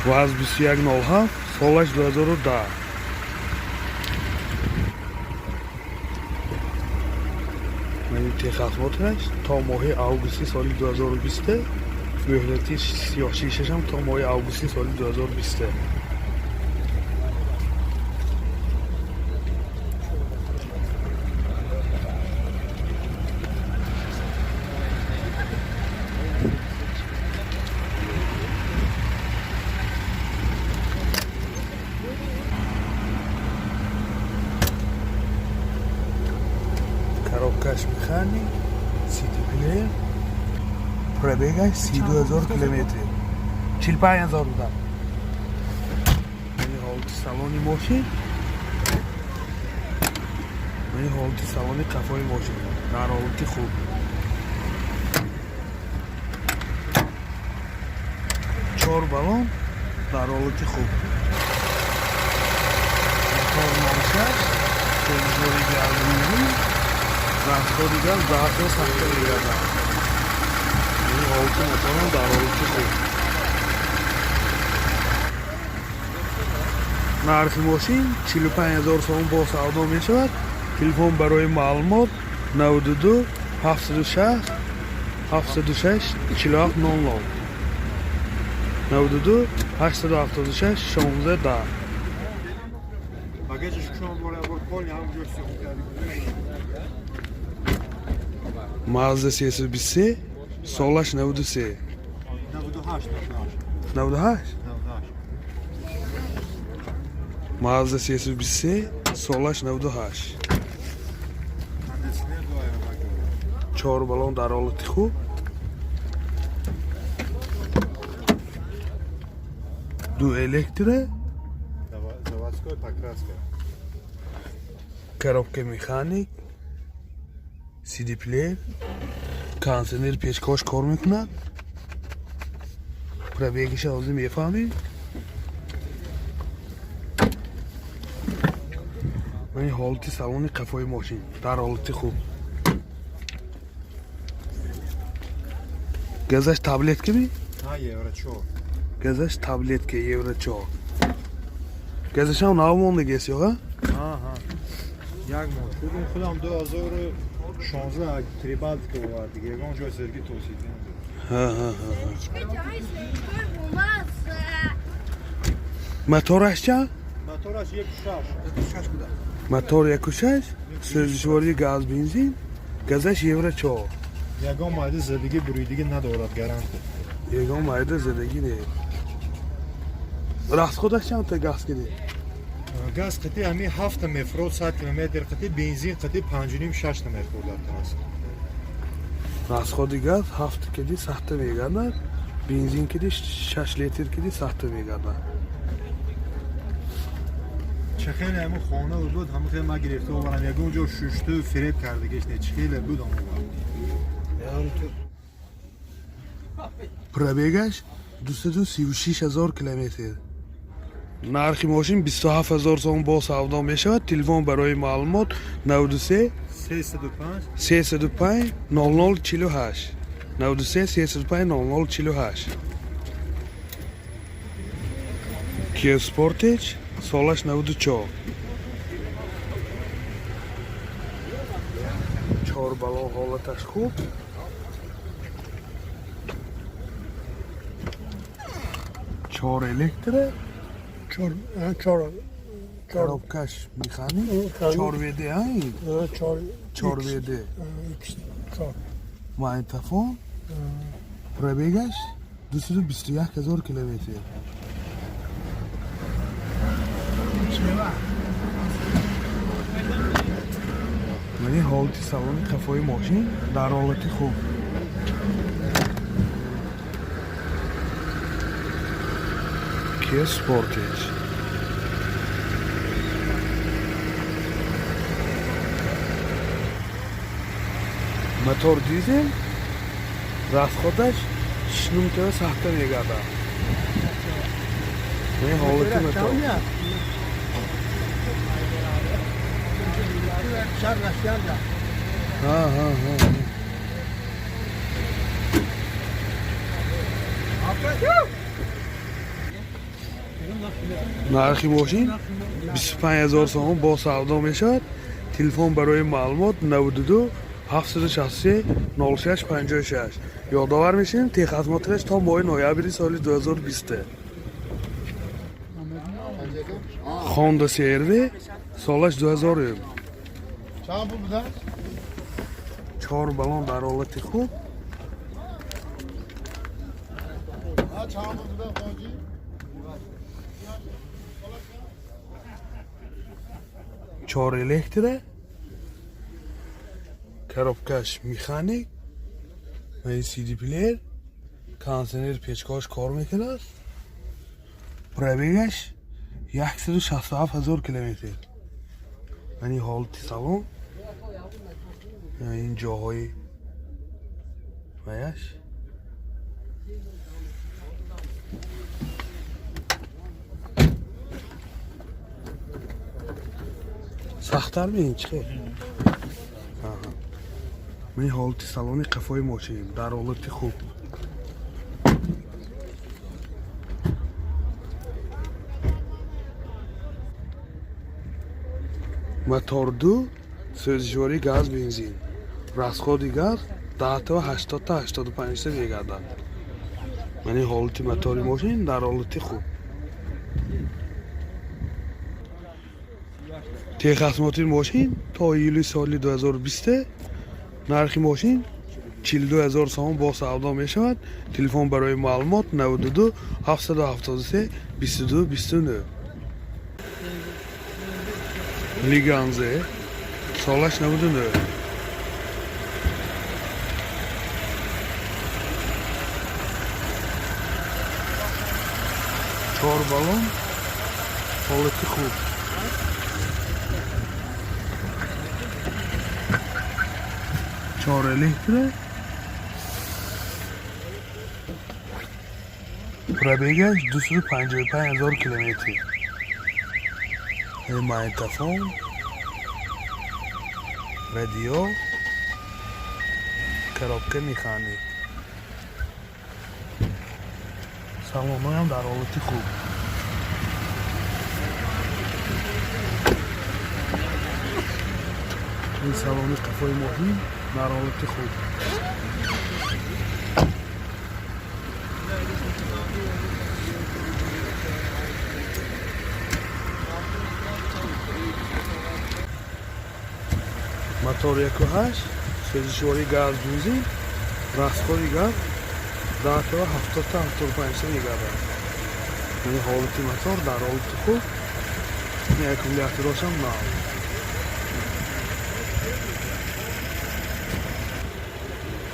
وزن 21.07 سالش 2010 این تخصصاتش تا ماه آگوست سال 2020 مهلتی 36 هم تا ماه آگوست سال 2020 коробкаш механик CD плеер пробегаш 32000 километр 45000 буда این حالت سالن ماشین این حالت سالن قفای ماشین در حالت خوب چهار بالون در حالت خوب موتور نامشش سنسوری گرمایی رفتاری گرم ظرف سخته میگردن این حالت موتور در حالت خوب نرخ ماشین 45000 سوم با سودا می شود تلفن برای معلومات 92 706 706 4700 92 876 16 Bagajı şu an oraya bak kol ya görsün. Mazda CX-23 Solaş 93 98 Mazda CX-23 Solaş 98 4 балон дар ҳолати хуб ду электро Заводской покраска. коробка механик CD плеер кондиционер пешкош кор мекунад пробегиша ҳозир мефаҳмем ин ҳолати салони қафои мошин дар ҳолати хуб газаш таблетками Ha евро 4. газаш таблетка евро 4 газашам нав мондагист ё га Ага. Як мод. Худам 2016 трибалтика бувад диге. Ягон ҷой серги тосид. ها мотораш ча Мотораш 1.6 буда. мотор 1.6 сӯзишворӣ газ бензин газаш евро 4 Ягон майда задагӣ буридагӣ надорад гарант. ягон майда задагӣ не расходаш чанд газ киди Газ қити ҳами 7 мефрод 100 км қити бензин қити 5.5-6 мефрод аст. расходи газ 7 киди 100 мегардад бензин киди 6 литр киди 100 мегардад چه خیلی همون خانه بود همون خیلی ما گرفته آورم یکون جا ششته و فریب کرده گشته چه خیلی بود همون пробегаш 236000 километр нархи мошин 27000 сом бо савдо мешавад телефон барои маълумот 93 305 0048 93 305 0048 Kia Sportage солаш 94 4 балон ҳолаташ хуб چهار الکتره коробкаш механик 4 вд айн 4 вд магнитофон пробегаш 221000 километр این حالتی سالن قفای ماشین در حالت خوب Kia Sportage мотор дизель расходаш 6 мтв сахта мегардад این حالتی мотор нархи мошин 25000 сомон бо савдо мешавад. Телефон барои маълумот 92 763 06 56. ёдовар мешавем теххизматаш то моҳи ноябри соли 2020. Honda CR-V солаш 2000. چند پول بودن؟ 4 балон дар ҳолати хуб. چند پول بودن خواهجی؟ 4 электро. Коробкаш механик. Май CD плеер. Кондиционер печкаш кор мекунад. Пробегаш 167000 километр. Мани ҳолати салон. ин ҷоҳои ваяш. сахттар меин чӣ? мани ҳолати салони қафои мошин дар ҳолати хуб. мотор 2 сӯзишворӣ газ бензин. расходи газ 10-80 та 85 мегардад. мани ҳолати мотори мошин дар ҳолати хуб. теххизмати мошин то июли соли 2020. нархи мошин 42000 сомон бо савдо мешавад. телефон барои маълумот 92 773 22 29. Liganze солаш 99. چهار балон ҳолати хуб. چهار электро. пробегаш 255000 километр. магнитофон, радио, коробка механик. салонҳоям дар ҳолати хуб. ин салони қафои моҳин дар ҳолати хуб. мотор 1.8 сӯзишворӣ газ бензин. расходи газ 10-70 та 75 мегардад. мани ҳолати мотор дар ҳолати хуб. аккумуляторошам нав.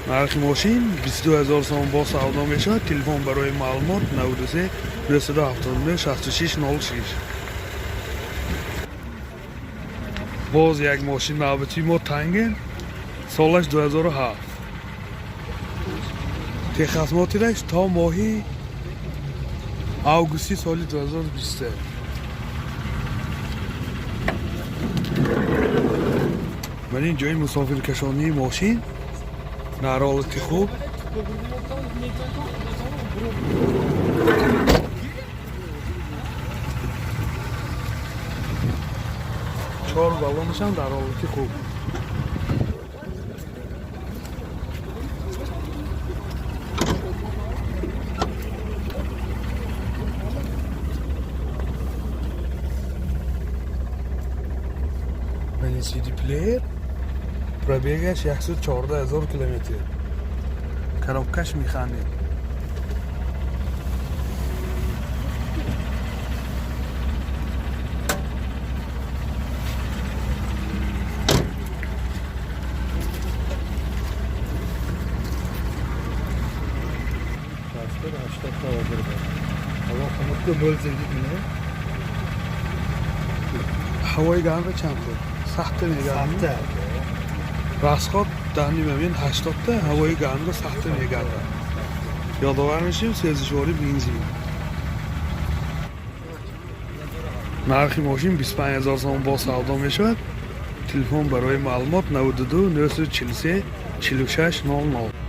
нархи мошин 22000 сомон бо савдо мешавад. телефон барои маълумот 93 979 66 06. боз як мошин навбати мо танген солаш 2007. теххизматираш то моҳи августи соли 2020. ман ин ҷои мусофиркашонии мошин дар ҳолати хуб. چهار балонашам дар ҳолати хуб. мани CD плеер. пробегаш 114000 километр. коробкаш механик. ҳавои гарм чанд буд? сахта мегардад. расход дар нимамин 80 та ҳавои гармро сахта мегардад. ёдовар мешавем сӯзишворӣ бензин. нархи мошин 25000 сомон бо савдо мешавад. телефон барои маълумот 92 943 46 00.